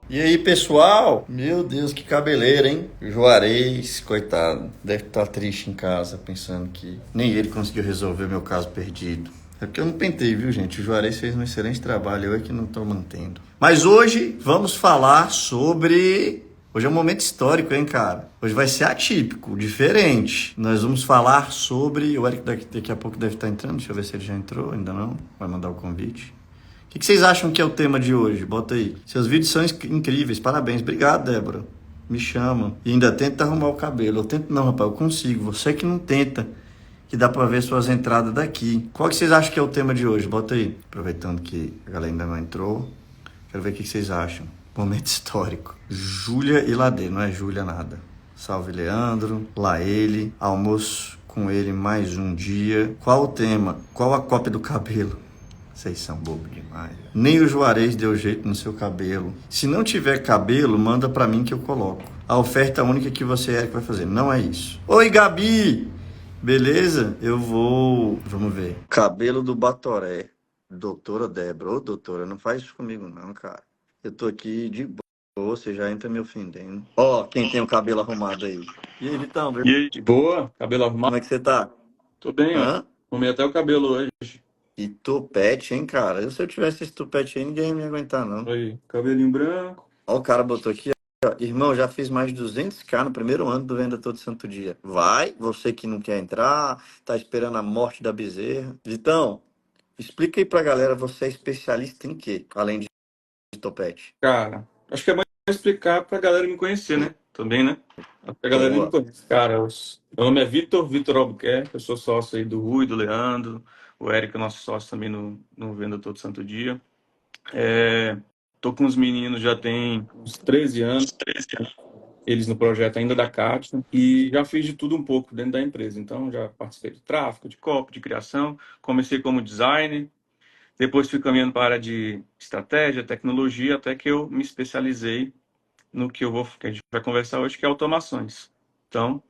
E aí, pessoal? Meu Deus, que cabeleira, hein? Juarez, coitado, deve estar triste em casa, pensando que nem ele conseguiu resolver meu caso perdido. É porque eu não pentei, viu, gente? O Juarez fez um excelente trabalho, eu é que não estou mantendo. Mas hoje vamos falar sobre. Hoje é um momento histórico, hein, cara? Hoje vai ser atípico, diferente. Nós vamos falar sobre. O Eric daqui a pouco deve estar entrando, deixa eu ver se ele já entrou, ainda não. Vai mandar o convite. O que vocês acham que é o tema de hoje? Bota aí. Seus vídeos são incríveis, parabéns. Obrigado, Débora. Me chama. E ainda tenta arrumar o cabelo. Eu tento não, rapaz, eu consigo. Você que não tenta, que dá pra ver suas entradas daqui. Qual que vocês acham que é o tema de hoje? Bota aí. Aproveitando que a galera ainda não entrou. Quero ver o que vocês acham. Momento histórico. Júlia e Ladeira, não é Júlia nada. Salve, Leandro. Lá ele. Almoço com ele mais um dia. Qual o tema? Qual a cópia do cabelo? Vocês são bobos demais. Nem o Juarez deu jeito no seu cabelo. Se não tiver cabelo, manda pra mim que eu coloco. A oferta única que você é que vai fazer. Não é isso. Oi, Gabi! Beleza? Eu vou. Vamos ver. Cabelo do Batoré. Doutora Débora. Ô, doutora, não faz isso comigo, não, cara. Eu tô aqui de boa. Você já entra me ofendendo. Ó, quem tem o cabelo arrumado aí. E aí, Vitão? E aí, de boa? Cabelo Como arrumado? é que você tá? Tô bem, ó. Hã? Arrumei até o cabelo hoje. E tupete, hein, cara? Se eu tivesse esse tupete aí, ninguém ia me aguentar, não. Aí, cabelinho branco. Ó, o cara botou aqui, ó. Irmão, já fiz mais de 200k no primeiro ano do Venda Todo Santo Dia. Vai, você que não quer entrar, tá esperando a morte da bezerra. Vitão, explica aí pra galera, você é especialista em quê? Além de topete. Cara, acho que é bom explicar pra galera me conhecer, né? Também, né? Pra galera me Boa. conhecer. Cara, meu nome é Vitor Albuquerque, eu sou sócio aí do Rui, do Leandro, o Eric é nosso sócio também no Venda Todo Santo Dia. É, tô com os meninos já tem uns 13 anos, eles no projeto ainda da Cátia, e já fiz de tudo um pouco dentro da empresa. Então, já participei de tráfego, de copy, de criação, comecei como designer. Depois fui caminhando para a área de estratégia, tecnologia, até que eu me especializei no que a gente vai conversar hoje, que é automações. Então,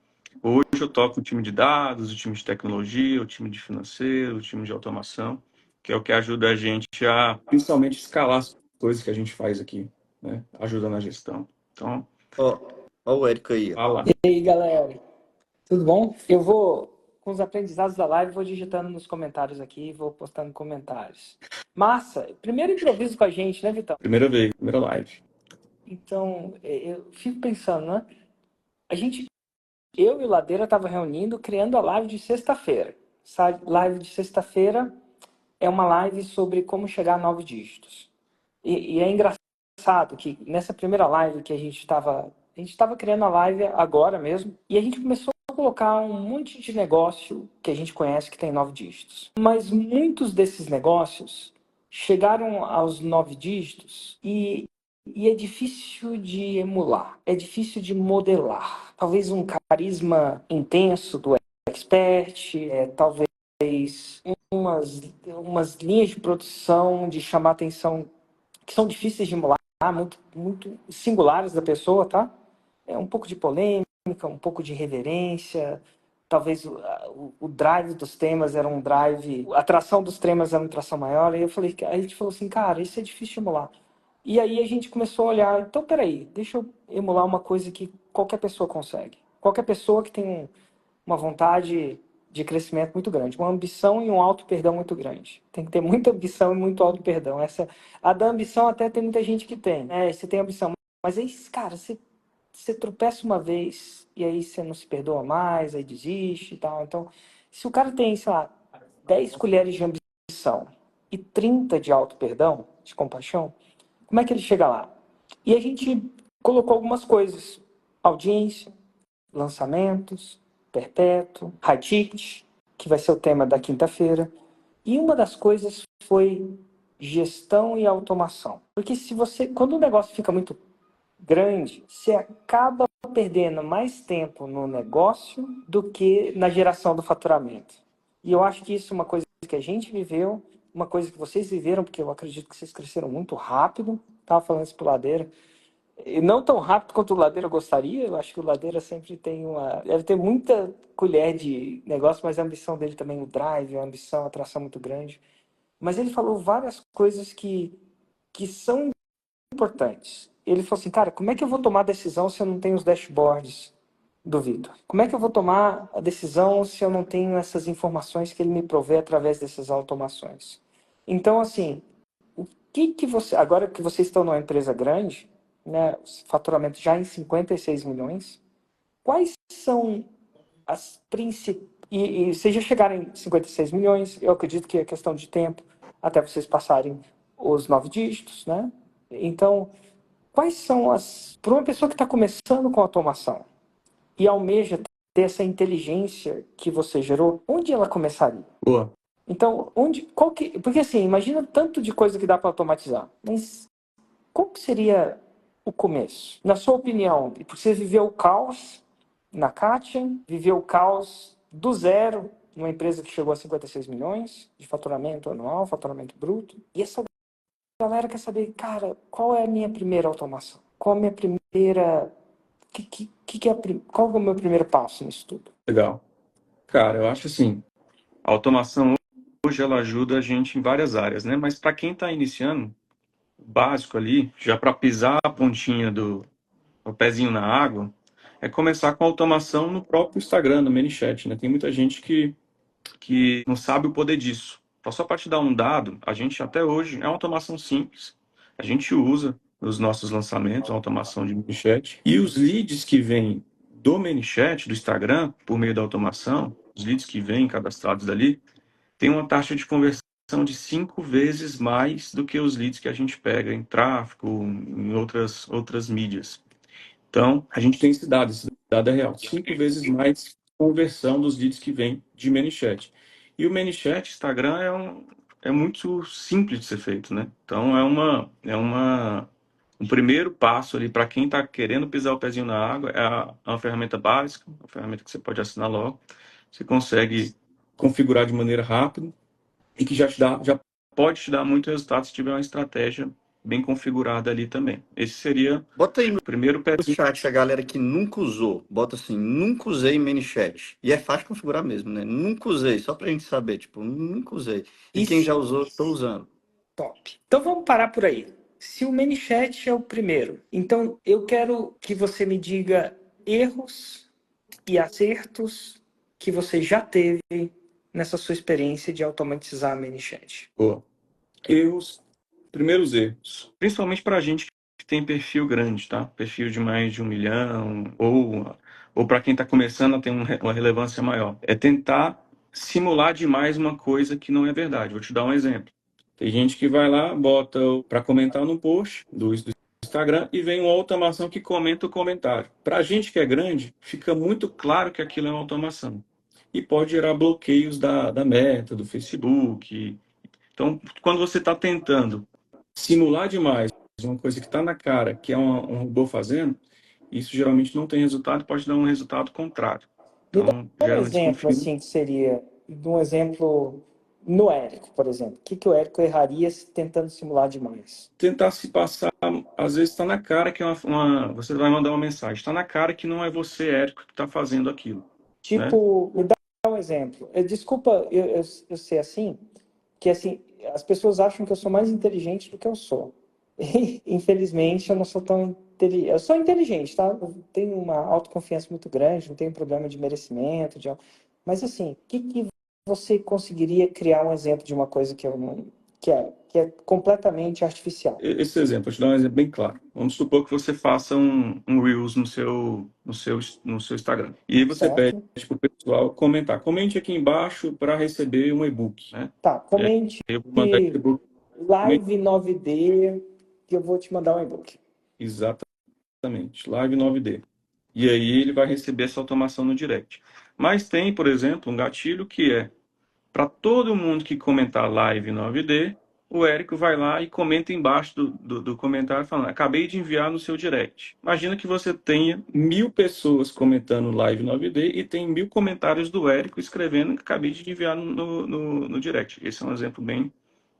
hoje eu toco o time de dados, o time de tecnologia, o time de financeiro, o time de automação, que é o que ajuda a gente a, principalmente, escalar as coisas que a gente faz aqui, né? Ajuda na gestão. Então, Ó, ó o Érico aí, ó. fala. E aí, galera, tudo bom? Eu vou, com os aprendizados da live, vou digitando nos comentários aqui, vou postando comentários. Massa! Primeiro improviso com a gente, né, Vitão? Primeira vez, primeira live. Então, eu fico pensando, né? A gente, eu e o Ladeira tava reunindo, criando a live de sexta-feira. Essa live de sexta-feira é uma live sobre como chegar a 9 dígitos. E é engraçado que nessa primeira live que a gente estava criando a live agora mesmo, e a gente começou a colocar um monte de negócio que a gente conhece que tem 9 dígitos. Mas muitos desses negócios chegaram aos 9 dígitos e é difícil de emular, é difícil de modelar. Talvez um carisma intenso do expert, talvez umas linhas de produção de chamar atenção que são difíceis de emular, muito, muito singulares da pessoa, tá? É um pouco de polêmica, um pouco de reverência, talvez o drive dos temas era um drive, a atração dos temas era uma atração maior, aí a gente falou assim, cara, isso é difícil de emular. E aí a gente começou a olhar, então peraí, deixa eu emular uma coisa que qualquer pessoa consegue. Qualquer pessoa que tem uma vontade de crescimento muito grande, uma ambição e um auto-perdão muito grande. Tem que ter muita ambição e muito auto-perdão. A da ambição até tem muita gente que tem, né? Você tem ambição, mas aí, cara, você tropeça uma vez e aí você não se perdoa mais, aí desiste e tal. Então, se o cara tem, sei lá, 10 colheres de ambição e 30 de auto-perdão, de compaixão, como é que ele chega lá? E a gente colocou algumas coisas: audiência, lançamentos, perpétuo, high ticket, que vai ser o tema da quinta-feira. E uma das coisas foi gestão e automação. Porque quando o negócio fica muito grande, você acaba perdendo mais tempo no negócio do que na geração do faturamento. E eu acho que isso é uma coisa que a gente viveu, uma coisa que vocês viveram, porque eu acredito que vocês cresceram muito rápido. Estava falando isso pro Ladeira. E não tão rápido quanto o Ladeira gostaria. Eu acho que o Ladeira sempre deve ter muita colher de negócio, mas a ambição dele também, o drive, a ambição, a atração muito grande. Mas ele falou várias coisas que são importantes. ele falou assim, cara, como é que eu vou tomar decisão se eu não tenho os dashboards do Vitor? Como é que eu vou tomar a decisão se eu não tenho essas informações que ele me provê através dessas automações? Então, assim, o que você, agora que vocês estão numa empresa grande, né, faturamento já em 56 milhões, quais são as principais... E vocês já chegaram em 56 milhões, eu acredito que é questão de tempo até vocês passarem os 9 dígitos, né? Então, quais são as... Para uma pessoa que está começando com automação e almeja ter essa inteligência que você gerou, onde ela começaria? Boa. Então, porque assim, imagina tanto de coisa que dá para automatizar, mas qual que seria o começo? Na sua opinião, porque você viveu o caos na Kátia, viveu o caos do zero numa empresa que chegou a 56 milhões de faturamento anual, faturamento bruto, e essa galera quer saber, cara, qual é a minha primeira automação? Qual é a minha primeira... Qual é o meu primeiro passo nisso tudo? Legal. Cara, eu acho assim, a automação hoje ela ajuda a gente em várias áreas, né? Mas para quem está iniciando, o básico ali, já para pisar a pontinha o pezinho na água, é começar com a automação no próprio Instagram, no ManyChat, né? Tem muita gente que não sabe o poder disso. Então, só para te dar um dado, a gente até hoje é uma automação simples. A gente usa nos nossos lançamentos a automação de ManyChat. E os leads que vêm do ManyChat, do Instagram, por meio da automação, os leads que vêm cadastrados dali, tem uma taxa de conversão de 5 vezes mais do que os leads que a gente pega em tráfego, em outras mídias. Então, a gente tem esse dado é real. 5 vezes mais conversão dos leads que vem de ManyChat. E o ManyChat, Instagram, é muito simples de ser feito, né? Então, um primeiro passo ali para quem está querendo pisar o pezinho na água, é uma ferramenta básica, uma ferramenta que você pode assinar logo. Você consegue configurar de maneira rápida e que já pode te dar muito resultado se tiver uma estratégia bem configurada ali também. Esse seria Bota aí no o primeiro pezinho. chat a galera que nunca usou. Bota assim, nunca usei ManyChat. E é fácil configurar mesmo, né? Nunca usei, só pra gente saber, tipo, nunca usei. E quem Isso. já usou, tô usando. Top. Então vamos parar por aí. Se o ManyChat é o primeiro, então eu quero que você me diga erros e acertos que você já teve nessa sua experiência de automatizar a ManyChat. Boa. Primeiros erros. Principalmente para a gente que tem perfil grande, tá? Perfil de mais de 1 milhão, ou para quem está começando a ter uma relevância maior. É tentar simular demais uma coisa que não é verdade. Vou te dar um exemplo. Tem gente que vai lá, bota para comentar no post do Instagram e vem uma automação que comenta o comentário. Para a gente que é grande, fica muito claro que aquilo é uma automação. E pode gerar bloqueios da Meta, do Facebook. Então, quando você está tentando simular demais uma coisa que está na cara, que é um robô fazendo, isso geralmente não tem resultado, pode dar um resultado contrário. Me dá Então, um gera um exemplo desconfio. assim que seria de um exemplo no Érico, por exemplo. O que o Érico erraria tentando simular demais? Tentar se passar, às vezes está na cara que você vai mandar uma mensagem, está na cara que não é você, Érico, que está fazendo aquilo. Né? Tipo, me dá um exemplo. Desculpa eu ser assim, que assim, as pessoas acham que eu sou mais inteligente do que eu sou. E, infelizmente, eu não sou tão inteligente. Eu sou inteligente, tá? Eu tenho uma autoconfiança muito grande, não tenho problema de merecimento, mas assim, o que você conseguiria criar um exemplo de uma coisa que eu não... que é completamente artificial? Esse exemplo, vou te dar um exemplo bem claro. Vamos supor que você faça um Reels no seu Instagram. E aí você pede Certo? para o pessoal comentar. Comente aqui embaixo para receber um e-book. Né? Tá, comente Eu vou mandar esse e-book. Live 9D que eu vou te mandar um e-book. Exatamente, Live 9D. E aí ele vai receber essa automação no direct. Mas tem, por exemplo, um gatilho que é para todo mundo que comentar Live 9D, o Érico vai lá e comenta embaixo do comentário falando: acabei de enviar no seu direct. Imagina que você tenha 1.000 pessoas comentando Live 9D e tem 1.000 comentários do Érico escrevendo que acabei de enviar no direct. Esse é um exemplo bem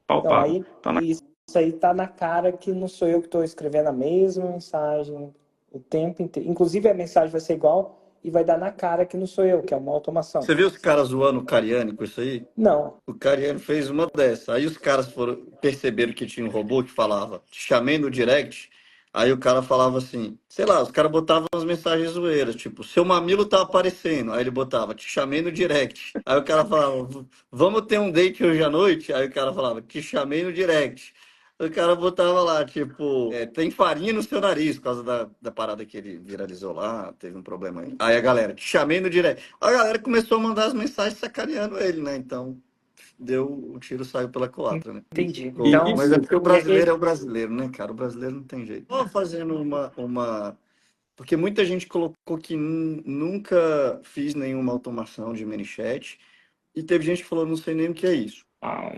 Então, palpável. isso aí tá na cara que não sou eu que estou escrevendo a mesma mensagem o tempo inteiro. Inclusive, a mensagem vai ser igual e vai dar na cara que não sou eu, que é uma automação. Você viu os caras zoando o Cariani com isso aí? Não. O Cariani fez uma dessa. Aí os caras perceberam que tinha um robô que falava, te chamei no direct. Aí o cara falava assim, sei lá, os caras botavam umas mensagens zoeiras, tipo, seu mamilo tá aparecendo. Aí ele botava, te chamei no direct. Aí o cara falava, vamos ter um date hoje à noite? Aí o cara falava, te chamei no direct. O cara botava lá, tipo, tem farinha no seu nariz, por causa da parada que ele viralizou lá, teve um problema aí. Aí a galera, te chamei no direct. A galera começou a mandar as mensagens sacaneando ele, né? Então, o tiro saiu pela culatra, né? Entendi. E Então, Mas é porque o brasileiro e- é o brasileiro, né, cara? O brasileiro não tem jeito. Tô fazendo porque muita gente colocou que nunca fiz nenhuma automação de ManyChat e teve gente que falou, não sei nem o que é isso. ah,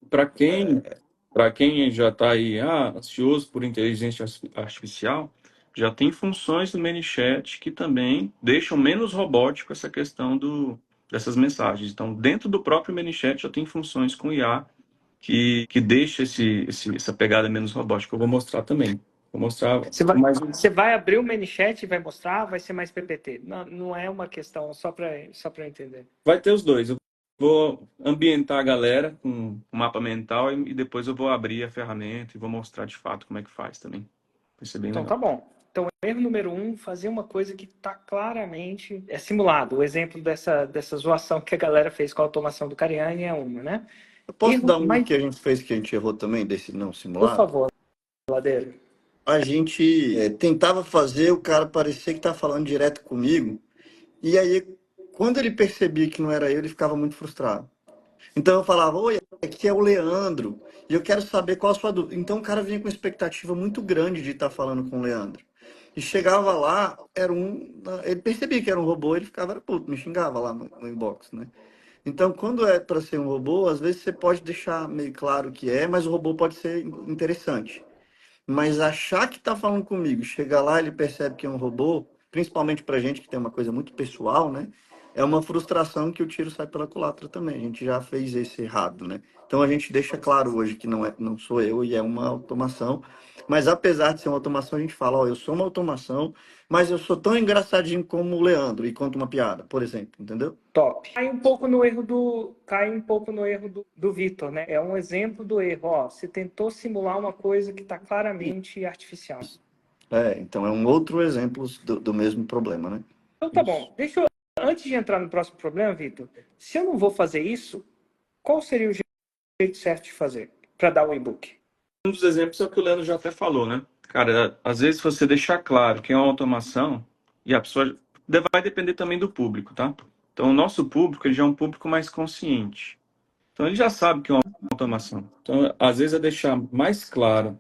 para quem já está aí ansioso por inteligência artificial, já tem funções no ManyChat que também deixam menos robótico essa questão dessas mensagens. Então, dentro do próprio ManyChat já tem funções com IA que deixa essa pegada menos robótica. Eu vou mostrar também. Vou mostrar mais um. você vai abrir o ManyChat e vai mostrar, vai ser mais PPT. Não, não é uma questão, só para eu entender. Vai ter os dois. Eu vou ambientar a galera com o mapa mental e depois eu vou abrir a ferramenta e vou mostrar de fato como é que faz também. Vai ser bem Então, legal. tá bom. Então, erro número 1, fazer uma coisa que está claramente simulado. O exemplo dessa zoação que a galera fez com a automação do Cariani é uma, né? Eu posso Erro, dar um mas, que a gente fez que a gente errou também, desse não por simulado? favor, Ladeiro. A gente tentava fazer o cara parecer que tá falando direto comigo, e aí, quando ele percebia que não era eu, ele ficava muito frustrado. Então eu falava, oi, aqui é o Leandro, e eu quero saber qual a sua dúvida. Então o cara vinha com uma expectativa muito grande de estar falando com o Leandro. E chegava lá, ele percebia que era um robô, ele ficava, puto, me xingava lá no inbox, né? Então, quando é para ser um robô, às vezes você pode deixar meio claro que é, mas o robô pode ser interessante. Mas achar que está falando comigo, chegar lá ele percebe que é um robô, principalmente para gente que tem uma coisa muito pessoal, né? É uma frustração que o tiro sai pela culatra também. A gente já fez esse errado, né? Então a gente deixa claro hoje que não sou eu e é uma automação. Mas apesar de ser uma automação, a gente fala, ó, eu sou uma automação, mas eu sou tão engraçadinho como o Leandro e conto uma piada, por exemplo, entendeu? Top. Cai um pouco no erro do Vitor, né? É um exemplo do erro. Ó, você tentou simular uma coisa que está claramente artificial. Então é um outro exemplo do mesmo problema, né? Então tá Isso. bom. Antes de entrar no próximo problema, Vitor, se eu não vou fazer isso, qual seria o jeito certo de fazer para dar o e-book? Um dos exemplos é o que o Leandro já até falou, né? Cara, às vezes você deixar claro que é uma automação, e a pessoa vai depender também do público, tá? Então, o nosso público, ele já é um público mais consciente. Então, ele já sabe que é uma automação. Então, às vezes é deixar mais claro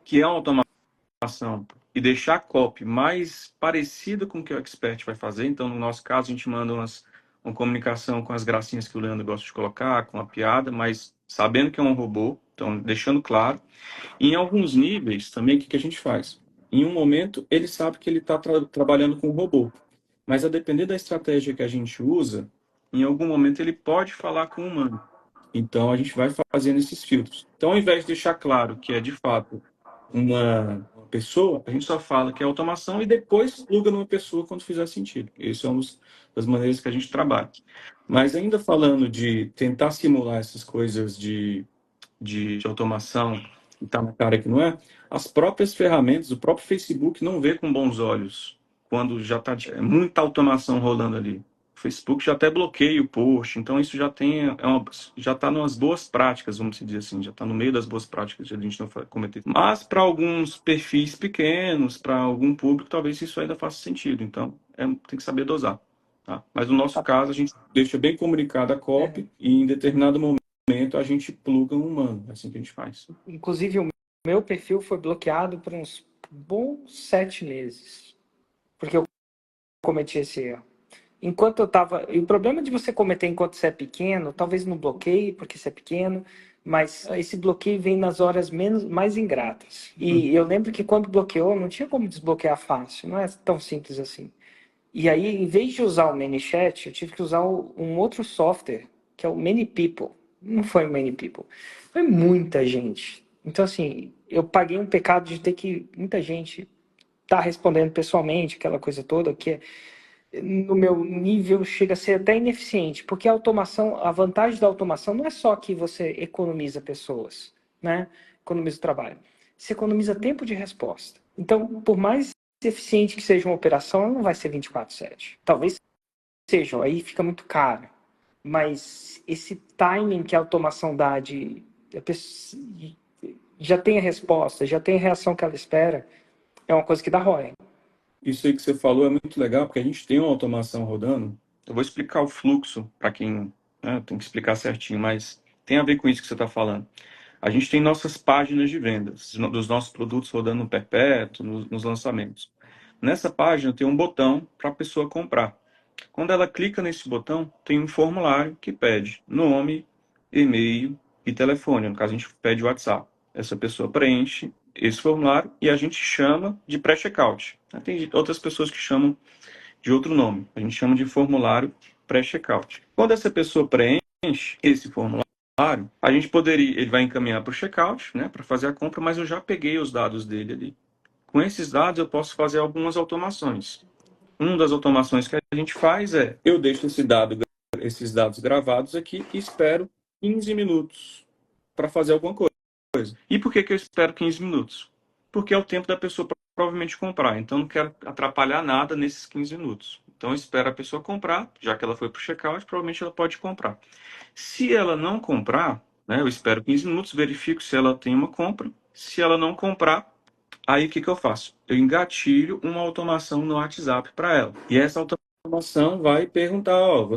que é uma automação e deixar a copy mais parecida com o que o expert vai fazer. Então, no nosso caso, a gente manda uma comunicação com as gracinhas que o Leandro gosta de colocar, com a piada, mas sabendo que é um robô, então deixando claro. E em alguns níveis, também, o que a gente faz? Em um momento, ele sabe que ele está trabalhando com um robô, mas a depender da estratégia que a gente usa, em algum momento ele pode falar com um humano. Então, a gente vai fazendo esses filtros. Então, ao invés de deixar claro que é, de fato, uma pessoa, a gente só fala que é automação e depois pluga numa pessoa quando fizer sentido. Essa é uma das maneiras que a gente trabalha. Mas ainda falando de tentar simular essas coisas de automação que está na cara que não é, as próprias ferramentas, o próprio Facebook não vê com bons olhos quando já está muita automação rolando ali. O Facebook já até bloqueia o post, então isso já já está nas boas práticas, vamos dizer assim, já está no meio das boas práticas de a gente não cometer. Mas para alguns perfis pequenos, para algum público, talvez isso ainda faça sentido. Então tem que saber dosar. Tá? Mas no nosso caso, a gente deixa bem comunicada a copy e em determinado momento a gente pluga um humano. É assim que a gente faz. Inclusive, o meu perfil foi bloqueado por uns bons 7 meses, porque eu cometi esse erro. Enquanto eu estava... E o problema de você cometer enquanto você é pequeno, talvez não bloqueie, porque você é pequeno, mas esse bloqueio vem nas horas mais ingratas. E eu lembro que quando bloqueou, não tinha como desbloquear fácil, não é tão simples assim. E aí, em vez de usar o ManyChat, eu tive que usar um outro software, que é o ManyPeople. Não foi o ManyPeople, foi muita gente. Então, assim, eu paguei um pecado de ter que muita gente tá respondendo pessoalmente, aquela coisa toda, que no meu nível chega a ser até ineficiente, porque a automação, a vantagem da automação não é só que você economiza pessoas, né? Economiza o trabalho. Você economiza tempo de resposta. Então, por mais eficiente que seja uma operação, ela não vai ser 24/7. Talvez seja, aí fica muito caro. Mas esse timing que a automação dá já tem a resposta, já tem a reação que ela espera, é uma coisa que dá ROI. Isso aí que você falou é muito legal, porque a gente tem uma automação rodando. Eu vou explicar o fluxo para quem, né, tem que explicar certinho, mas tem a ver com isso que você está falando. A gente tem nossas páginas de vendas dos nossos produtos rodando no perpétuo, nos lançamentos. Nessa página tem um botão para a pessoa comprar. Quando ela clica nesse botão, tem um formulário que pede nome, e-mail e telefone. No caso, a gente pede o WhatsApp. Essa pessoa preenche esse formulário e a gente chama de pré-checkout. Tem outras pessoas que chamam de outro nome. A gente chama de formulário pré-checkout. Quando essa pessoa preenche esse formulário, a gente poderia, ele vai encaminhar para o checkout, né, para fazer a compra, mas eu já peguei os dados dele ali. Com esses dados, eu posso fazer algumas automações. Uma das automações que a gente faz é, eu deixo esses dados gravados aqui e espero 15 minutos para fazer alguma coisa. E por que eu espero 15 minutos? Porque é o tempo da pessoa provavelmente comprar. Então, não quero atrapalhar nada nesses 15 minutos. Então, eu espero a pessoa comprar, já que ela foi para o checkout, provavelmente ela pode comprar. Se ela não comprar, né, eu espero 15 minutos, verifico se ela tem uma compra. Se ela não comprar, aí o que eu faço? Eu engatilho uma automação no WhatsApp para ela. E essa automação vai perguntar, ó,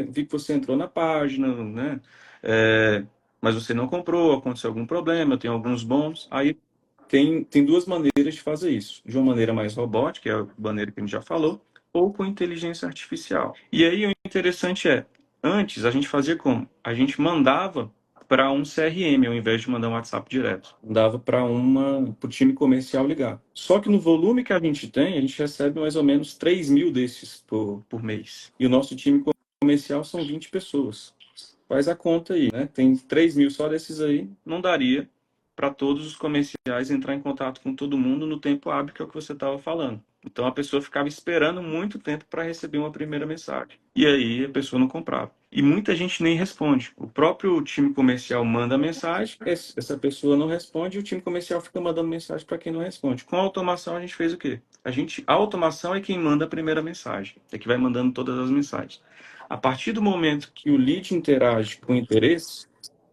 vi que você entrou na página, né? Mas você não comprou, aconteceu algum problema, eu tenho alguns bons. Aí tem duas maneiras de fazer isso. De uma maneira mais robótica, que é a maneira que a gente já falou, ou com inteligência artificial. E aí o interessante é, antes a gente fazia como? A gente mandava para um CRM ao invés de mandar um WhatsApp direto. Mandava para o time comercial ligar. Só que no volume que a gente tem, a gente recebe mais ou menos 3.000 desses por mês. E o nosso time comercial são 20 pessoas. Faz a conta aí, né? Tem 3.000 só desses aí, não daria para todos os comerciais entrar em contato com todo mundo no tempo hábil, que é o que você estava falando. Então a pessoa ficava esperando muito tempo para receber uma primeira mensagem. E aí a pessoa não comprava. E muita gente nem responde. O próprio time comercial manda a mensagem, essa pessoa não responde e o time comercial fica mandando mensagem para quem não responde. Com a automação a gente fez o quê? A automação é quem manda a primeira mensagem, é que vai mandando todas as mensagens. A partir do momento que o lead interage com o interesse,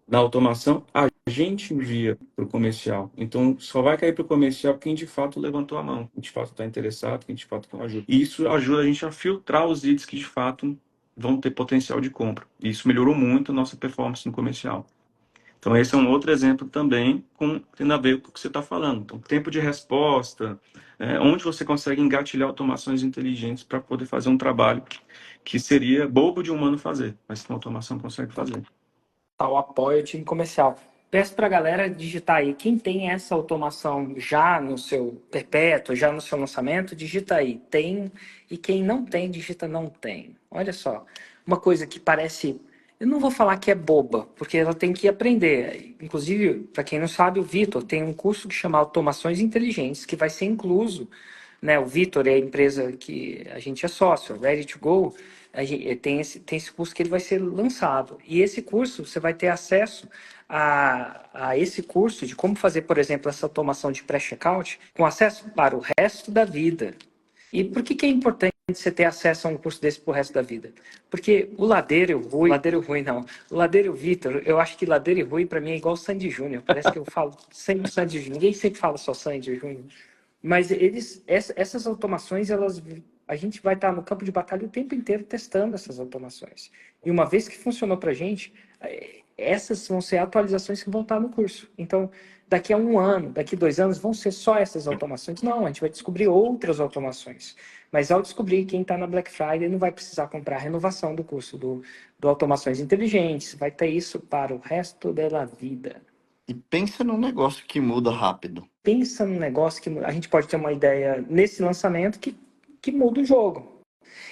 na automação, a gente envia para o comercial. Então, só vai cair para o comercial quem de fato levantou a mão, quem de fato está interessado, quem de fato quer ajuda. E isso ajuda a gente a filtrar os leads que de fato vão ter potencial de compra. E isso melhorou muito a nossa performance no comercial. Então, esse é um outro exemplo também tendo a ver com o que você está falando. Então, tempo de resposta, onde você consegue engatilhar automações inteligentes para poder fazer um trabalho que seria bobo de um humano fazer, mas que uma automação consegue fazer. Tal apoio ao time comercial. Peço para a galera digitar aí. Quem tem essa automação já no seu perpétuo, já no seu lançamento, digita aí. Tem. E quem não tem, digita não tem. Olha só. Uma coisa que parece. Eu não vou falar que é boba, porque ela tem que aprender. Inclusive, para quem não sabe, o Vitor tem um curso que chama Automações Inteligentes, que vai ser incluso, né? O Vitor é a empresa que a gente é sócio, Ready to Go. Tem esse curso que ele vai ser lançado. E esse curso, você vai ter acesso a esse curso de como fazer, por exemplo, essa automação de pré-checkout com acesso para o resto da vida. E por que é importante você ter acesso a um curso desse pro resto da vida? Porque o Ladeiro Rui não, o Ladeiro Vitor, eu acho que Ladeiro e Rui para mim é igual o Sandy Júnior, parece que eu falo sempre Sandy Júnior, ninguém sempre fala só Sandy Júnior, mas essas automações, a gente vai estar no campo de batalha o tempo inteiro testando essas automações. E uma vez que funcionou para a gente, essas vão ser atualizações que vão estar no curso. Então, daqui a 1 ano, daqui a 2 anos, vão ser só essas automações? Não, a gente vai descobrir outras automações. Mas ao descobrir, quem está na Black Friday não vai precisar comprar a renovação do curso do Automações Inteligentes. Vai ter isso para o resto da vida. E pensa num negócio que muda rápido. Pensa num negócio que a gente pode ter uma ideia nesse lançamento que muda o jogo.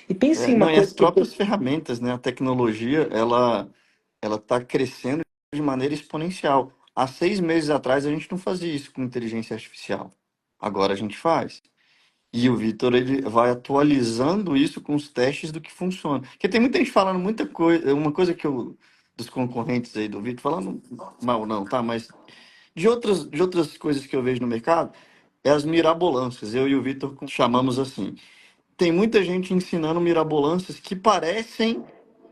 E pensa em uma E as coisa próprias ferramentas, né? A tecnologia, ela está crescendo de maneira exponencial. Há 6 meses atrás a gente não fazia isso com inteligência artificial. Agora a gente faz. E o Vitor, ele vai atualizando isso com os testes do que funciona. Porque tem muita gente falando muita coisa, uma coisa que dos concorrentes aí do Vitor, falando mal não, tá? Mas de outras coisas que eu vejo no mercado, é as mirabolâncias. Eu e o Vitor chamamos assim. Tem muita gente ensinando mirabolâncias que parecem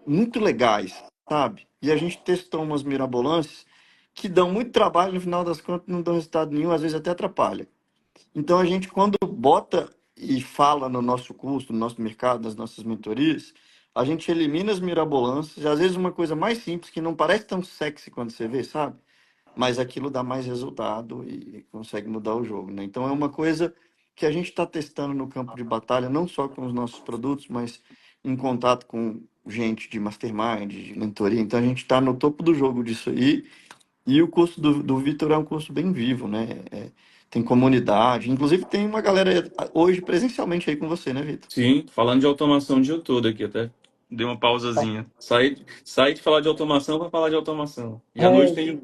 muito legais, sabe? E a gente testou umas mirabolâncias que dão muito trabalho, no final das contas não dão resultado nenhum, às vezes até atrapalha. Então a gente, quando bota e fala no nosso curso, no nosso mercado, nas nossas mentorias, a gente elimina as mirabolâncias, e às vezes uma coisa mais simples, que não parece tão sexy quando você vê, sabe? Mas aquilo dá mais resultado e consegue mudar o jogo, né? Então é uma coisa que a gente está testando no campo de batalha, não só com os nossos produtos, mas em contato com gente de mastermind, de mentoria. Então a gente está no topo do jogo disso aí. E o curso do Vitor é um curso bem vivo, né? Tem comunidade. Inclusive tem uma galera hoje presencialmente aí com você, né, Vitor? Sim, falando de automação o dia todo aqui, até dei uma pausazinha. Saí de falar de automação para falar de automação. E à noite É, tem.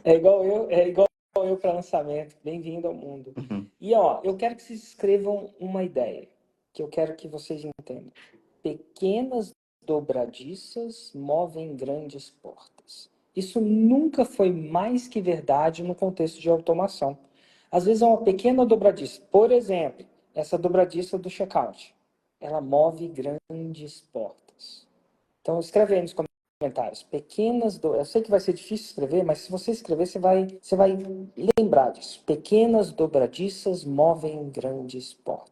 é igual eu para lançamento. Bem-vindo ao mundo. Uhum. E ó, eu quero que vocês escrevam uma ideia, que eu quero que vocês entendam. Pequenas dobradiças movem grandes portas. Isso nunca foi mais que verdade no contexto de automação. Às vezes é uma pequena dobradiça. Por exemplo, essa dobradiça do checkout. Ela move grandes portas. Então escreve aí nos comentários. Eu sei que vai ser difícil escrever, mas se você escrever, você vai lembrar disso. Pequenas dobradiças movem grandes portas.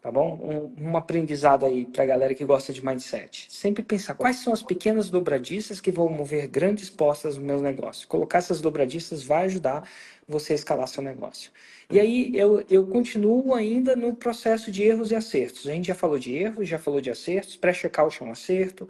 Tá bom? Um aprendizado aí para a galera que gosta de mindset. Sempre pensar quais são as pequenas dobradiças que vão mover grandes portas no meu negócio. Colocar essas dobradiças vai ajudar você a escalar seu negócio. E aí eu continuo ainda no processo de erros e acertos. A gente já falou de erros, já falou de acertos. Pré-checkout é um acerto.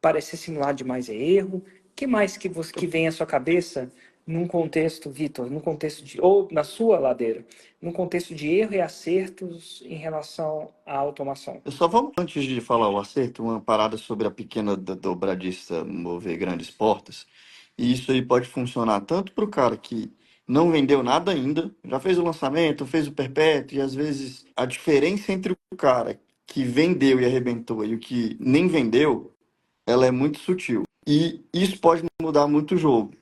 Parecer simulado demais é erro. O que mais que vem à sua cabeça num contexto, Vitor, num contexto ou na sua ladeira, num contexto de erro e acertos em relação à automação? Eu só vou, antes de falar o acerto, uma parada sobre a pequena dobradiça mover grandes portas. E isso aí pode funcionar tanto para o cara que não vendeu nada ainda, já fez o lançamento, fez o perpétuo, e às vezes a diferença entre o cara que vendeu e arrebentou e o que nem vendeu, ela é muito sutil. E isso pode mudar muito o jogo.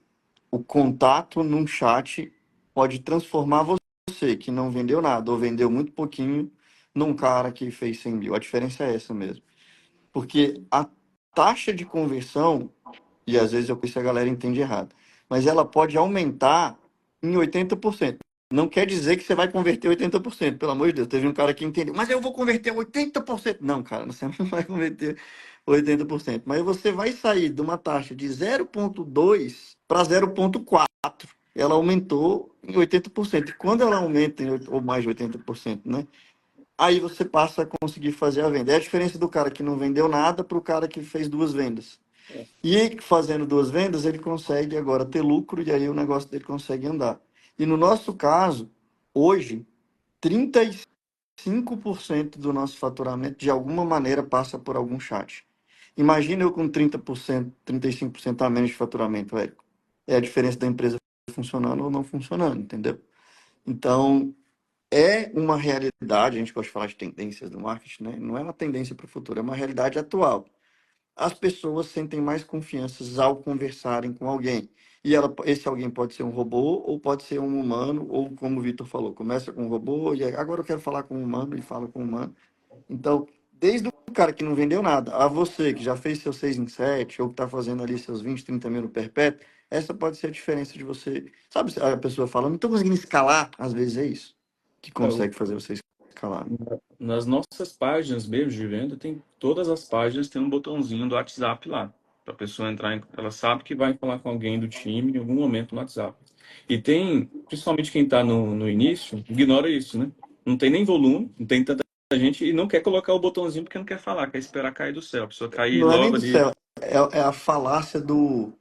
O contato num chat pode transformar você, que não vendeu nada ou vendeu muito pouquinho, num cara que fez 100 mil. A diferença é essa mesmo. Porque a taxa de conversão, e às vezes eu penso que a galera entende errado, mas ela pode aumentar em 80%. Não quer dizer que você vai converter 80%, pelo amor de Deus. Teve um cara que entendeu, mas eu vou converter 80%. Não, cara, você não vai converter 80%. Mas você vai sair de uma taxa de 0,2 para 0,4. Ela aumentou em 80%. E quando ela aumenta ou mais de 80%, né? Aí você passa a conseguir fazer a venda. É a diferença do cara que não vendeu nada para o cara que fez duas vendas. E ele, fazendo duas vendas, ele consegue agora ter lucro e aí o negócio dele consegue andar. E no nosso caso, hoje, 35% do nosso faturamento de alguma maneira passa por algum chat. Imagina eu com 30%, 35% a menos de faturamento, Érico. É a diferença da empresa funcionando ou não funcionando, entendeu? Então, é uma realidade, a gente gosta de falar de tendências do marketing, né? Não é uma tendência para o futuro, é uma realidade atual. As pessoas sentem mais confiança ao conversarem com alguém. E esse alguém pode ser um robô, ou pode ser um humano, ou como o Vitor falou, começa com um robô, e agora eu quero falar com um humano, e fala com um humano. Então, desde o cara que não vendeu nada, a você que já fez seus 6 em 7 ou que está fazendo ali seus 20, 30 mil no perpétuo, essa pode ser a diferença de você. Sabe, a pessoa fala, não estou conseguindo escalar, às vezes é isso que consegue fazer você escalar. Nas nossas páginas mesmo de venda, tem todas as páginas tem um botãozinho do WhatsApp lá. Para a pessoa entrar, ela sabe que vai falar com alguém do time em algum momento no WhatsApp. E tem, principalmente quem está no início, ignora isso, né? Não tem nem volume, não tem tanta gente e não quer colocar o botãozinho porque não quer falar, quer esperar cair do céu. A pessoa cair Não é nem logo do ali. céu, é a falácia do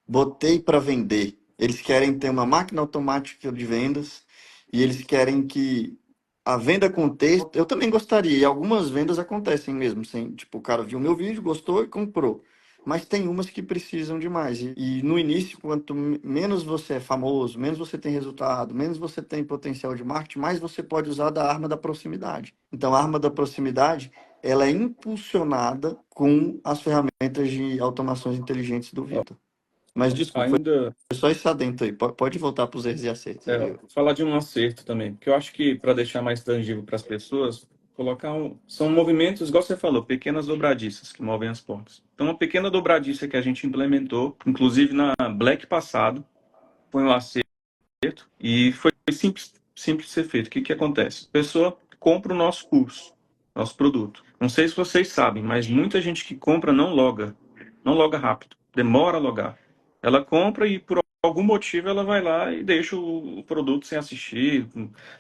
botei para vender. Eles querem ter uma máquina automática de vendas e eles querem que a venda aconteça. Eu também gostaria, e algumas vendas acontecem mesmo, sem, tipo, o cara viu meu vídeo, gostou e comprou. Mas tem umas que precisam de mais. E no início, quanto menos você é famoso, menos você tem resultado, menos você tem potencial de marketing, mais você pode usar da arma da proximidade. Então, a arma da proximidade, ela é impulsionada com as ferramentas de automações inteligentes do Vitor. Mas desculpa, Ainda foi só esse adendo aí. Pode voltar para os erros e acertos aí. falar de um acerto também, que eu acho que para deixar mais tangível para as pessoas, são movimentos, igual você falou, pequenas dobradiças que movem as portas. Então, uma pequena dobradiça que a gente implementou, inclusive na Black passado, foi um acerto e foi simples de ser feito. O que acontece? A pessoa compra o nosso curso, nosso produto. Não sei se vocês sabem, mas muita gente que compra não loga rápido, demora a logar. Ela compra e por algum motivo ela vai lá e deixa o produto sem assistir,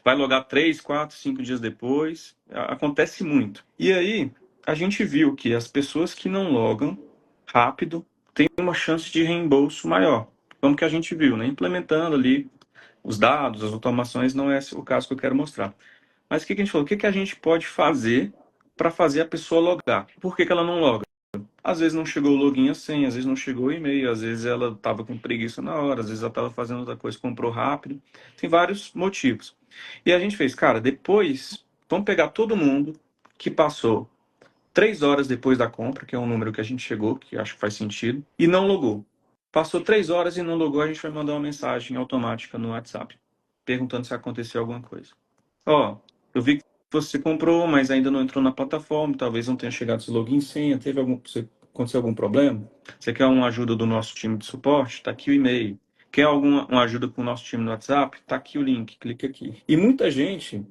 vai logar 3, 4, 5 dias depois. Acontece muito. E aí, a gente viu que as pessoas que não logam rápido têm uma chance de reembolso maior. Como que a gente viu, né? Implementando ali os dados, as automações, não é o caso que eu quero mostrar. Mas o que a gente falou? O que a gente pode fazer para fazer a pessoa logar? Por que ela não loga? Às vezes não chegou o login a senha, às vezes não chegou o e-mail, às vezes ela estava com preguiça na hora, às vezes ela estava fazendo outra coisa, comprou rápido. Tem vários motivos. E a gente fez, cara, depois, vamos pegar todo mundo que passou 3 horas depois da compra, que é um número que a gente chegou, que acho que faz sentido, e não logou. Passou 3 horas e não logou, a gente vai mandar uma mensagem automática no WhatsApp, perguntando se aconteceu alguma coisa. Ó, eu vi que você comprou, mas ainda não entrou na plataforma, talvez não tenha chegado seu login e senha, aconteceu algum problema? Você quer uma ajuda do nosso time de suporte? Está aqui o e-mail. Quer uma ajuda com o nosso time no WhatsApp? Está aqui o link, clica aqui. E muita gente,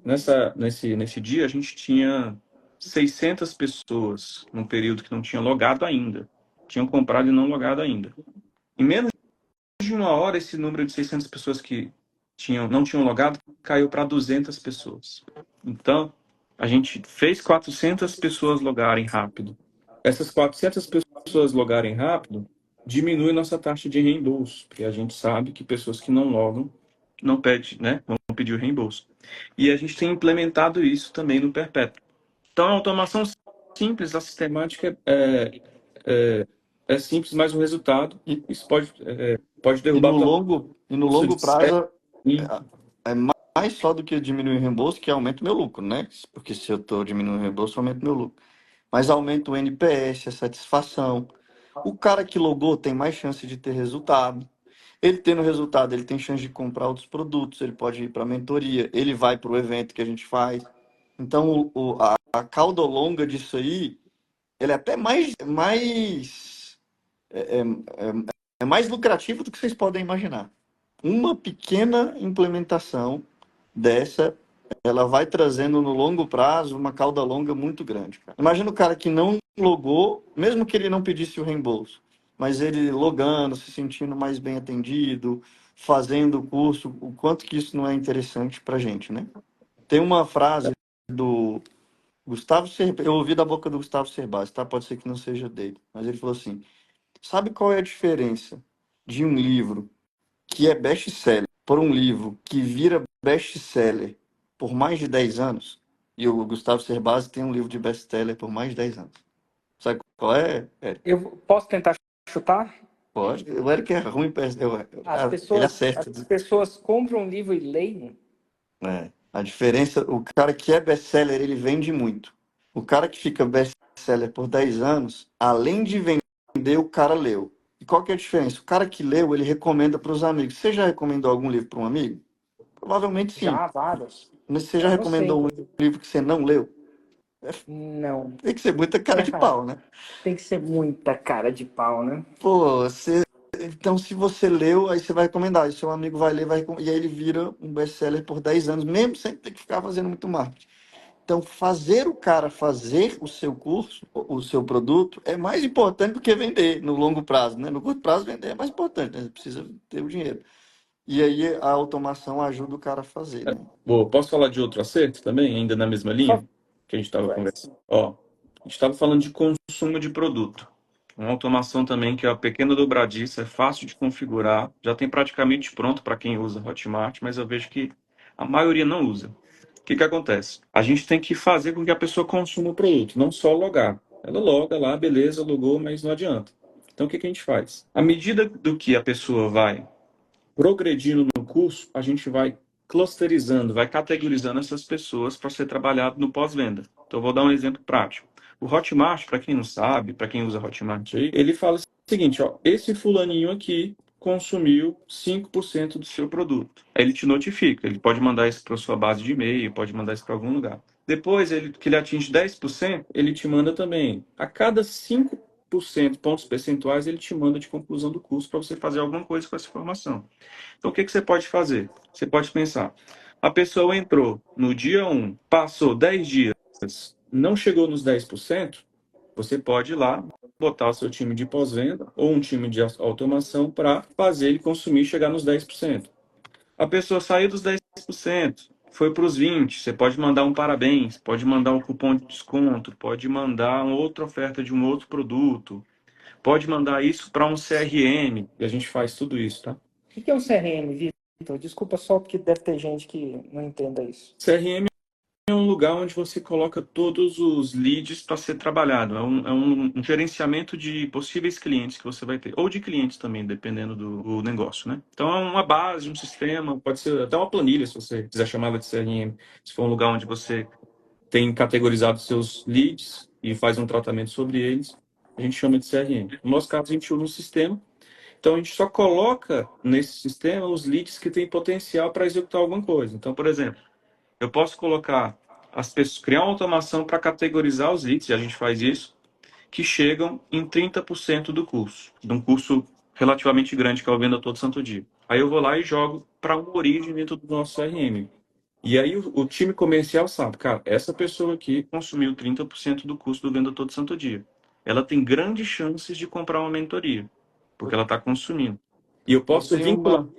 nesse dia, a gente tinha 600 pessoas num período que não tinha logado ainda. Tinham comprado e não logado ainda. Em menos de uma hora, esse número de 600 pessoas que não tinham logado caiu para 200 pessoas. Então, a gente fez 400 pessoas logarem rápido. Essas 400 pessoas logarem rápido diminui nossa taxa de reembolso, porque a gente sabe que pessoas que não logam não pedem, né, vão pedir o reembolso. E a gente tem implementado isso também no Perpétuo. Então, a automação simples, a sistemática é simples, mas o resultado, isso pode E derrubar no isso longo de 7 prazo é mais só do que diminuir o reembolso que aumenta o meu lucro, né? Porque se eu estou diminuindo o reembolso, aumenta o meu lucro. Mas aumenta o NPS, a satisfação. O cara que logou tem mais chance de ter resultado. Ele tendo resultado, ele tem chance de comprar outros produtos, ele pode ir para a mentoria, ele vai para o evento que a gente faz. Então, a cauda longa disso aí, ele é até é mais lucrativo do que vocês podem imaginar. Uma pequena implementação dessa, ela vai trazendo no longo prazo uma cauda longa muito grande, cara. Imagina o cara que não logou, mesmo que ele não pedisse o reembolso, mas ele logando, se sentindo mais bem atendido, fazendo o curso, o quanto que isso não é interessante pra gente, né? Tem uma frase do Gustavo Cerbasi, eu ouvi da boca do Gustavo Cerbasi, tá? Pode ser que não seja dele, mas ele falou assim: sabe qual é a diferença de um livro que é best-seller por um livro que vira best-seller por mais de 10 anos? E o Gustavo Cerbasi tem um livro de best-seller por mais de 10 anos. Sabe qual é, Eric? Eu posso tentar chutar? Pode. O Eric é ruim, ele acerta. As pessoas compram um livro e leem? É. A diferença, o cara que é best-seller, ele vende muito. O cara que fica best-seller por 10 anos, além de vender, o cara leu. E qual que é a diferença? O cara que leu, ele recomenda para os amigos. Você já recomendou algum livro para um amigo? Provavelmente sim. Já, vários. Mas você já Eu não recomendou sei. um livro que você não leu? Não. Tem que ser muita cara de pau, né? Tem que ser muita cara de pau, né? Pô, então se você leu, aí você vai recomendar. E seu amigo vai ler, e aí ele vira um best-seller por 10 anos, mesmo sem ter que ficar fazendo muito marketing. Então, fazer o cara fazer o seu curso, o seu produto, é mais importante do que vender no longo prazo, né? No curto prazo, vender é mais importante, né? Você precisa ter o dinheiro. E aí a automação ajuda o cara a fazer, né? Boa, posso falar de outro acerto também, ainda na mesma linha que a gente estava conversando? Ó, a gente estava falando de consumo de produto. Uma automação também que é a pequena dobradiça, é fácil de configurar, já tem praticamente pronto para quem usa Hotmart, mas eu vejo que a maioria não usa. O que acontece? A gente tem que fazer com que a pessoa consuma o produto, não só logar. Ela loga lá, beleza, logou, mas não adianta. Então, o que a gente faz? À medida do que a pessoa vai progredindo no curso, a gente vai clusterizando, vai categorizando essas pessoas para ser trabalhado no pós-venda. Então, eu vou dar um exemplo prático. O Hotmart, para quem não sabe, para quem usa Hotmart aí, ele fala seguinte, ó, esse fulaninho aqui consumiu 5% do seu produto. Aí ele te notifica, ele pode mandar isso para sua base de e-mail, pode mandar isso para algum lugar. Depois, que ele atinge 10%, ele te manda também. A cada 5% pontos percentuais, ele te manda de conclusão do curso para você fazer alguma coisa com essa informação. Então, o que você pode fazer? Você pode pensar, a pessoa entrou no dia 1, passou 10 dias, não chegou nos 10%, você pode ir lá botar o seu time de pós-venda ou um time de automação para fazer ele consumir e chegar nos 10%. A pessoa saiu dos 10%, foi para os 20%, você pode mandar um parabéns, pode mandar um cupom de desconto, pode mandar uma outra oferta de um outro produto, pode mandar isso para um CRM, e a gente faz tudo isso, tá? O que é um CRM, Vitor? Desculpa só, porque deve ter gente que não entenda isso. CRM é um lugar onde você coloca todos os leads para ser trabalhado. É um gerenciamento de possíveis clientes que você vai ter. Ou de clientes também, dependendo do negócio, né? Então é uma base, um sistema, pode ser até uma planilha, se você quiser chamá-la de CRM. Se for um lugar onde você tem categorizado seus leads e faz um tratamento sobre eles, a gente chama de CRM. No nosso caso, a gente usa um sistema. Então a gente só coloca nesse sistema os leads que têm potencial para executar alguma coisa. Então, por exemplo, eu posso colocar as pessoas, criar uma automação para categorizar os leads, e a gente faz isso, que chegam em 30% do curso, de um curso relativamente grande que é o Venda Todo Santo Dia. Aí eu vou lá e jogo para uma origem dentro do nosso CRM. E aí o time comercial sabe, cara, essa pessoa aqui consumiu 30% do custo do Venda Todo Santo Dia. Ela tem grandes chances de comprar uma mentoria, porque ela está consumindo. E eu Eu posso tenho vincular uma.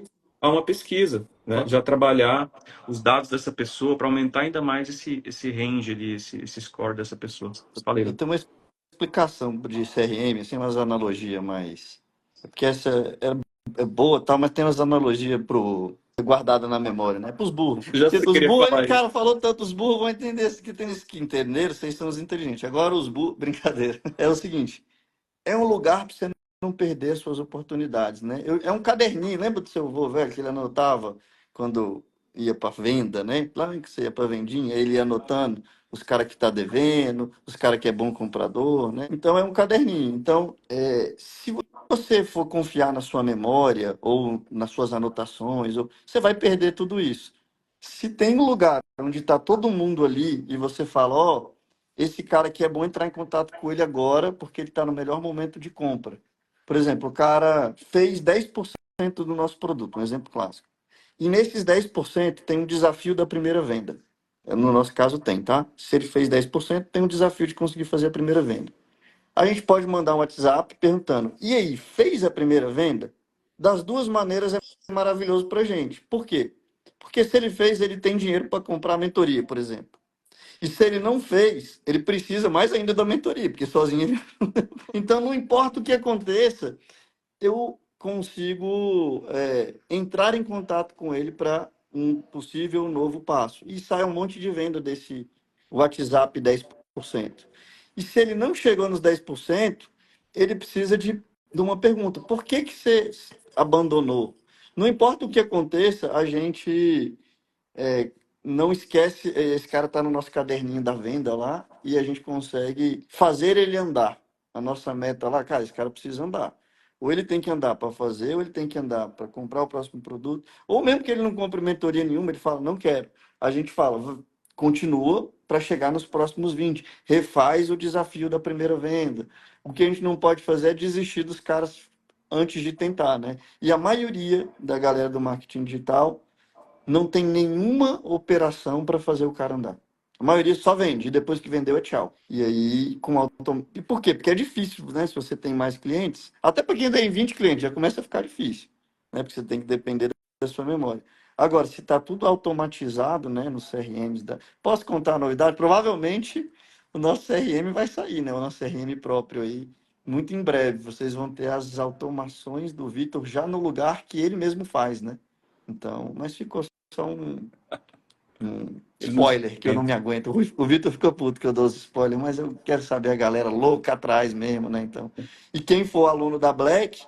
a uma pesquisa, né? Já trabalhar os dados dessa pessoa para aumentar ainda mais esse range ali, esse score dessa pessoa. Eu Falei. tenho uma explicação de CRM, assim, umas analogias mais. É porque essa é boa, tal, mas tem umas analogias guardada na memória, né? Para os burros. Já Porque você os queria burros, falar isso. cara, falou tanto, os burros vão entender isso que tem que entender, vocês são os inteligentes. Agora os burros, brincadeira. É o seguinte, é um lugar para você não perder suas oportunidades, né? É um caderninho, lembra do seu avô, velho, que ele anotava quando ia para venda, né? Lá que você ia para vendinha, ele ia anotando os caras que tá devendo, os caras que é bom comprador, né? Então é um caderninho. Então, se você for confiar na sua memória ou nas suas anotações, você vai perder tudo isso. Se tem um lugar onde está todo mundo ali e você fala, ó, esse cara aqui é bom entrar em contato com ele agora, porque ele está no melhor momento de compra. Por exemplo, o cara fez 10% do nosso produto, um exemplo clássico. E nesses 10% tem um desafio da primeira venda. No nosso caso tem, tá? Se ele fez 10%, tem um desafio de conseguir fazer a primeira venda. A gente pode mandar um WhatsApp perguntando: e aí, fez a primeira venda? Das duas maneiras é maravilhoso para a gente. Por quê? Porque se ele fez, ele tem dinheiro para comprar a mentoria, por exemplo. E se ele não fez, ele precisa mais ainda da mentoria, porque sozinho ele... Então, não importa o que aconteça, eu consigo entrar em contato com ele para um possível novo passo. E sai um monte de venda desse WhatsApp 10%. E se ele não chegou nos 10%, ele precisa de uma pergunta: por que, que você abandonou? Não importa o que aconteça, a gente não esquece, esse cara está no nosso caderninho da venda lá e a gente consegue fazer ele andar. A nossa meta lá, cara, esse cara precisa andar. Ou ele tem que andar para fazer, ou ele tem que andar para comprar o próximo produto, ou mesmo que ele não compre mentoria nenhuma, ele fala, não quero. A gente fala, continua para chegar nos próximos 20, refaz o desafio da primeira venda. O que a gente não pode fazer é desistir dos caras antes de tentar, né? E a maioria da galera do marketing digital não tem nenhuma operação para fazer o cara andar. A maioria só vende, e depois que vendeu é tchau. E aí, com autom... E por quê? Porque é difícil, né? Se você tem mais clientes, até para quem tem 20 clientes, já começa a ficar difícil, né? Porque você tem que depender da sua memória. Agora, se está tudo automatizado, né, nos CRMs da... Posso contar a novidade? Provavelmente o nosso CRM vai sair, né? O nosso CRM próprio aí. Muito em breve, vocês vão ter as automações do Vitor já no lugar que ele mesmo faz, né? Então, mas ficou só um Ele não spoiler que eu não me aguento. O Vitor fica puto que eu dou os spoilers, mas eu quero saber a galera louca atrás mesmo, né? Então, e quem for aluno da Black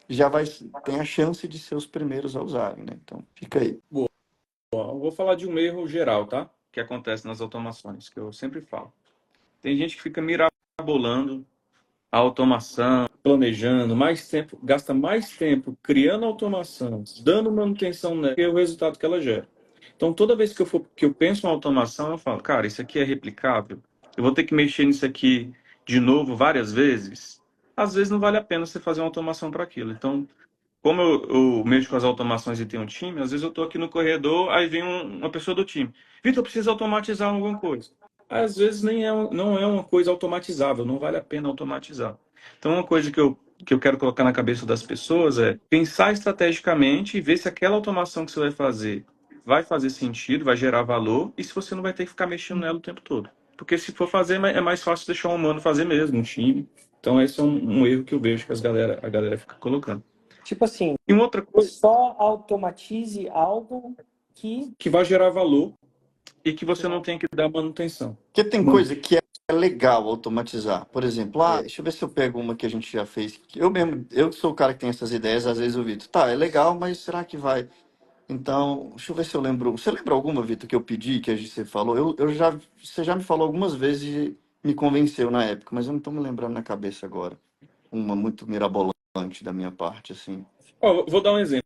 já vai tem a chance de ser os primeiros a usarem, né? Então, fica aí. Boa. Eu vou falar de um erro geral, tá? Que acontece nas automações, que eu sempre falo. Tem gente que fica mirabolando a automação, planejando, mais tempo, gasta mais tempo criando automação, dando manutenção nela, que o resultado que ela gera. Então, toda vez que eu penso em automação, eu falo, cara, isso aqui é replicável. Eu vou ter que mexer nisso aqui de novo várias vezes. Às vezes não vale a pena você fazer uma automação para aquilo. Então, como eu mexo com as automações e tenho um time, às vezes eu estou aqui no corredor, aí vem uma pessoa do time. Vitor, eu preciso automatizar alguma coisa. Às vezes não é uma coisa automatizável, não vale a pena automatizar. Então, uma coisa que eu quero colocar na cabeça das pessoas é pensar estrategicamente e ver se aquela automação que você vai fazer sentido, vai gerar valor, e se você não vai ter que ficar mexendo nela o tempo todo. Porque se for fazer, é mais fácil deixar um humano fazer mesmo, um time. Então, esse é um erro que eu vejo que a galera fica colocando. Tipo assim, E uma outra coisa só automatize algo que vai gerar valor e que você não tem que dar manutenção. Porque tem coisa que é legal automatizar. Por exemplo, deixa eu ver se eu pego uma que a gente já fez. Eu sou o cara que tem essas ideias, às vezes o Vitor, tá, é legal, mas será que vai? Então, deixa eu ver se eu lembro. Você lembra alguma, Vitor, que eu pedi, que você falou? Você já me falou algumas vezes e me convenceu na época, mas eu não estou me lembrando na cabeça agora. Uma muito mirabolante da minha parte, assim. Vou dar um exemplo.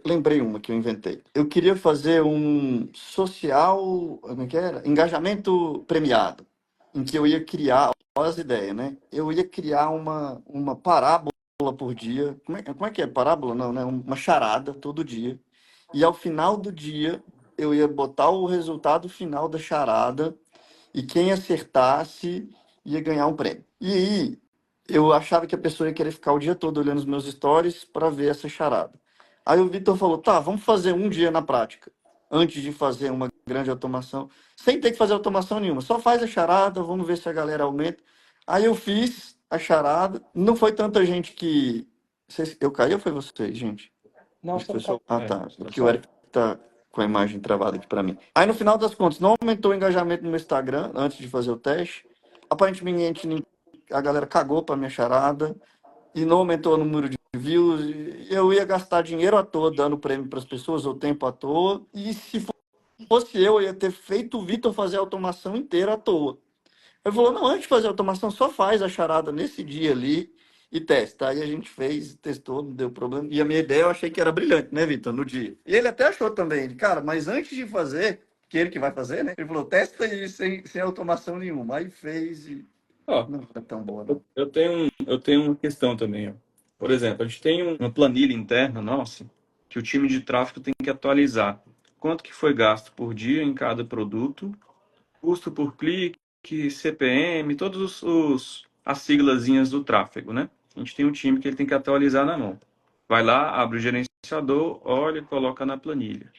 Lembrei uma que eu inventei. Eu queria fazer um social, como é que era? Engajamento premiado, em que eu ia criar, olha as ideias, né? Eu ia criar uma parábola por dia. Como é que é? Parábola? Não, né? Uma charada todo dia. E ao final do dia, eu ia botar o resultado final da charada e quem acertasse ia ganhar um prêmio. E aí, eu achava que a pessoa ia querer ficar o dia todo olhando os meus stories para ver essa charada. Aí o Vitor falou, tá, vamos fazer um dia na prática, antes de fazer uma grande automação, sem ter que fazer automação nenhuma, só faz a charada, vamos ver se a galera aumenta. Aí eu fiz a charada, não foi tanta gente que... Eu caí ou foi vocês, gente? não, Acho que você foi não só... Ah, tá, porque o Eric tá com a imagem travada aqui para mim. Aí no final das contas, não aumentou o engajamento no meu Instagram, antes de fazer o teste. Aparentemente, a galera cagou para minha charada e não aumentou o número de views. Eu ia gastar dinheiro à toa dando prêmio para as pessoas, ou tempo à toa. E se fosse eu ia ter feito o Vitor fazer a automação inteira à toa. Ele falou, não, antes de fazer a automação, só faz a charada nesse dia ali e testa. Aí a gente fez, testou, não deu problema. E a minha ideia eu achei que era brilhante, né, Vitor, no dia. E ele até achou também, ele, cara, mas antes de fazer, que ele que vai fazer, né? Ele falou, testa aí sem automação nenhuma. Aí fez e Ó, não foi tão boa, não. eu tenho uma questão também. Ó. Por exemplo, a gente tem uma planilha interna nossa que o time de tráfego tem que atualizar. Quanto que foi gasto por dia em cada produto, custo por clique, CPM, todos as siglazinhas do tráfego, né? A gente tem um time que ele tem que atualizar na mão. Vai lá, abre o gerenciador, olha e coloca na planilha.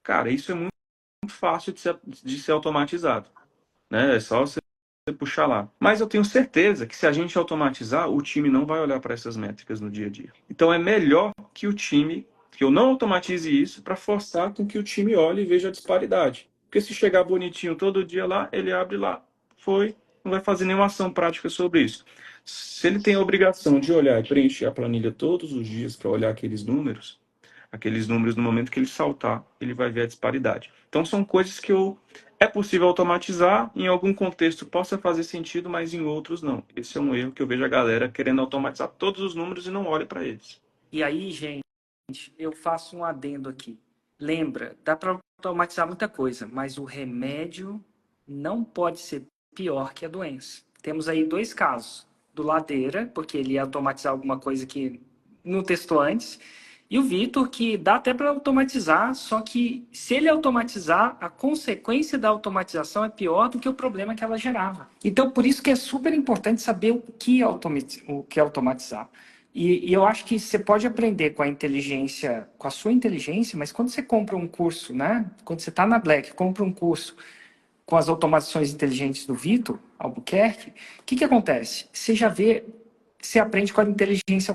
Cara, isso é muito fácil de ser automatizado, né? É só você puxar lá. Mas eu tenho certeza que se a gente automatizar, o time não vai olhar para essas métricas no dia a dia. Então é melhor que eu não automatize isso para forçar com que o time olhe e veja a disparidade. Porque se chegar bonitinho todo dia lá, ele abre lá, não vai fazer nenhuma ação prática sobre isso. Se ele tem a obrigação de olhar e preencher a planilha todos os dias para olhar aqueles números no momento que ele saltar, ele vai ver a disparidade. Então são coisas que é possível automatizar, em algum contexto possa fazer sentido, mas em outros não. Esse é um erro que eu vejo a galera querendo automatizar todos os números e não olha para eles. E aí, gente, eu faço um adendo aqui. Lembra, dá para automatizar muita coisa, mas o remédio não pode ser pior que a doença. Temos aí dois casos. Do Ladeira, porque ele ia automatizar alguma coisa que não testou antes, e o Vitor, que dá até para automatizar, só que se ele automatizar, a consequência da automatização é pior do que o problema que ela gerava. Então, por isso que é super importante saber o que automatizar. E eu acho que você pode aprender com a sua inteligência, mas quando você compra um curso, né? Quando você está na Black, compra um curso com as automações inteligentes do Vitor Albuquerque, o que acontece? Você aprende com a inteligência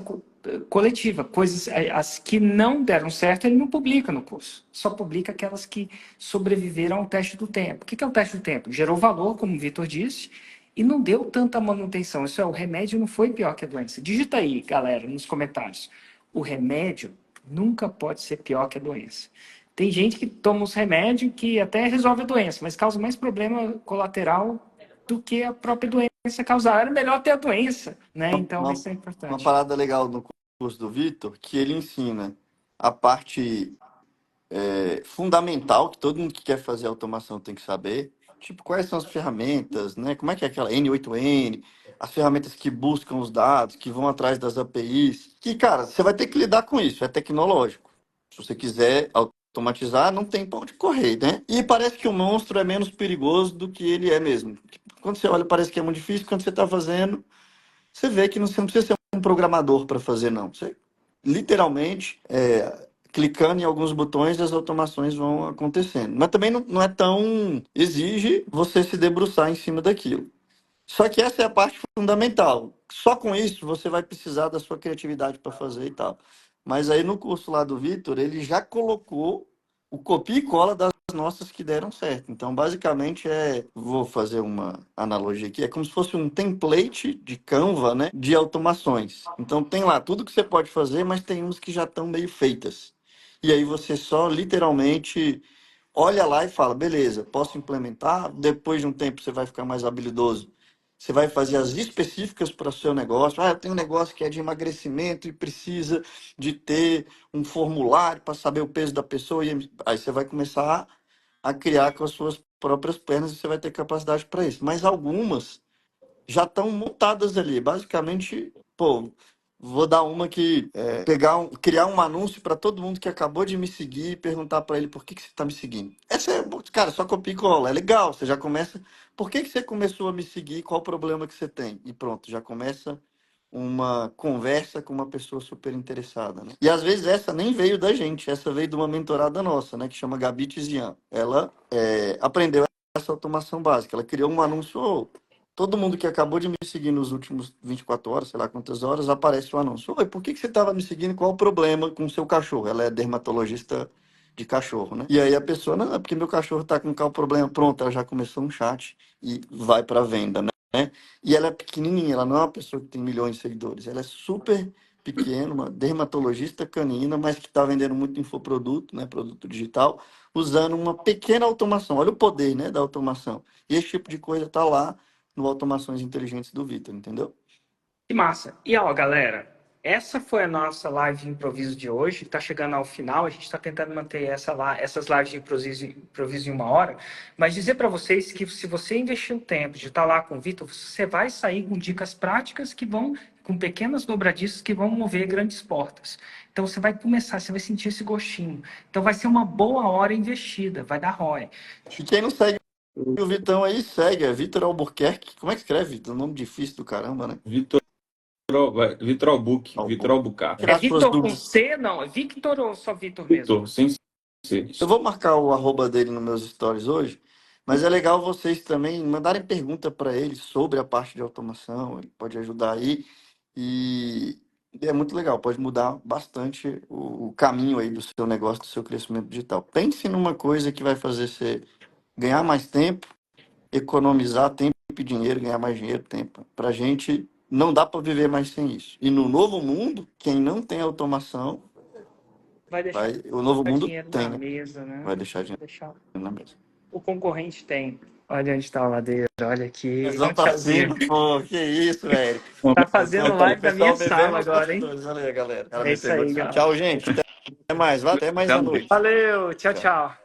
coletiva, coisas as que não deram certo, ele não publica no curso, só publica aquelas que sobreviveram ao teste do tempo. O que é o teste do tempo? Gerou valor, como o Vitor disse, e não deu tanta manutenção. Isso o remédio não foi pior que a doença. Digita aí, galera, nos comentários. O remédio nunca pode ser pior que a doença. Tem gente que toma os remédios que até resolve a doença, mas causa mais problema colateral do que a própria doença causar. Era melhor ter a doença, né? Então, Uma, isso é uma importante. parada legal no curso do Vitor, que ele ensina a parte fundamental que todo mundo que quer fazer automação tem que saber. Tipo, quais são as ferramentas, né? Como é que é aquela N8N, as ferramentas que buscam os dados, que vão atrás das APIs. Que, cara, você vai ter que lidar com isso, é tecnológico. Se você quiser automatizar, não tem pra onde correr, né? E parece que o monstro é menos perigoso do que ele é mesmo. Quando você olha, parece que é muito difícil. Quando você está fazendo, você vê que você não precisa ser um programador para fazer, não. Você, literalmente, clicando em alguns botões, as automações vão acontecendo. Mas também não é tão... Exige você se debruçar em cima daquilo. Só que essa é a parte fundamental. Só com isso você vai precisar da sua criatividade para fazer e tal. Mas aí no curso lá do Vitor, ele já colocou o copia e cola das nossas que deram certo. Então, basicamente, vou fazer uma analogia aqui, é como se fosse um template de Canva, né, de automações. Então, tem lá tudo que você pode fazer, mas tem uns que já estão meio feitas. E aí você só, literalmente, olha lá e fala, beleza, posso implementar? Depois de um tempo você vai ficar mais habilidoso. Você vai fazer as específicas para o seu negócio. Ah, eu tenho um negócio que é de emagrecimento e precisa de ter um formulário para saber o peso da pessoa. E aí você vai começar a criar com as suas próprias pernas e você vai ter capacidade para isso. Mas algumas já estão montadas ali. Basicamente, pô, vou dar uma que criar um anúncio para todo mundo que acabou de me seguir e perguntar para ele por que você está me seguindo. Essa é, cara, só copia e cola. É legal, você já começa. Por que você começou a me seguir? Qual o problema que você tem? E pronto, já começa uma conversa com uma pessoa super interessada, né? E às vezes essa nem veio da gente, essa veio de uma mentorada nossa, né, que chama Gabi Tizian. Ela aprendeu essa automação básica. Ela criou um anúncio. Todo mundo que acabou de me seguir nos últimos 24 horas, sei lá quantas horas, aparece o anúncio. Oi, por que você estava me seguindo? Qual o problema com o seu cachorro? Ela é dermatologista de cachorro, né? E aí a pessoa, não, é porque meu cachorro está com qual problema? Pronto, ela já começou um chat e vai para venda, né? E ela é pequenininha, ela não é uma pessoa que tem milhões de seguidores. Ela é super pequena, uma dermatologista canina, mas que está vendendo muito infoproduto, né? Produto digital, usando uma pequena automação. Olha o poder, né, da automação. E esse tipo de coisa está lá no Automações Inteligentes do Vitor, entendeu? Que massa. E ó, galera, essa foi a nossa live de improviso de hoje. Tá chegando ao final, a gente está tentando manter essas lives de improviso em 1 hora. Mas dizer para vocês que se você investir o tempo de estar lá com o Vitor, você vai sair com dicas práticas com pequenas dobradiças que vão mover grandes portas. Então você vai começar, você vai sentir esse gostinho. Então vai ser uma boa hora investida, vai dar ROI. E quem não segue o Vitão aí, segue. É Vitor Albuquerque. Como é que escreve? Um nome difícil do caramba, né? Vitor Albuquerque. Vitor Albuquerque. Tirar É suas Vitor com dúvidas. C, não? É Victor ou só Vitor mesmo? Vitor, sem ser. Eu vou marcar o arroba dele nos meus stories hoje, mas é legal vocês também mandarem pergunta para ele sobre a parte de automação, ele pode ajudar aí e é muito legal, pode mudar bastante o caminho aí do seu negócio, do seu crescimento digital. Pense numa coisa que vai fazer você ganhar mais tempo, economizar tempo e dinheiro, ganhar mais dinheiro, tempo. Pra gente não dá para viver mais sem isso. E no novo mundo, quem não tem automação, o novo mundo dinheiro tem, na né? mesa, né? Vai deixar dinheiro Deixar. na mesa. O concorrente tem. Olha onde está a ladeira, olha aqui. Tesão pra cima, pô, que isso, velho. Tá fazendo live da minha Pessoal sala bebendo nos agora, hein? bastidores. Valeu, galera. É isso aí, galera. Tchau, gente. Até mais. Até mais Até à a noite. noite. Valeu, tchau, Tchau. tchau.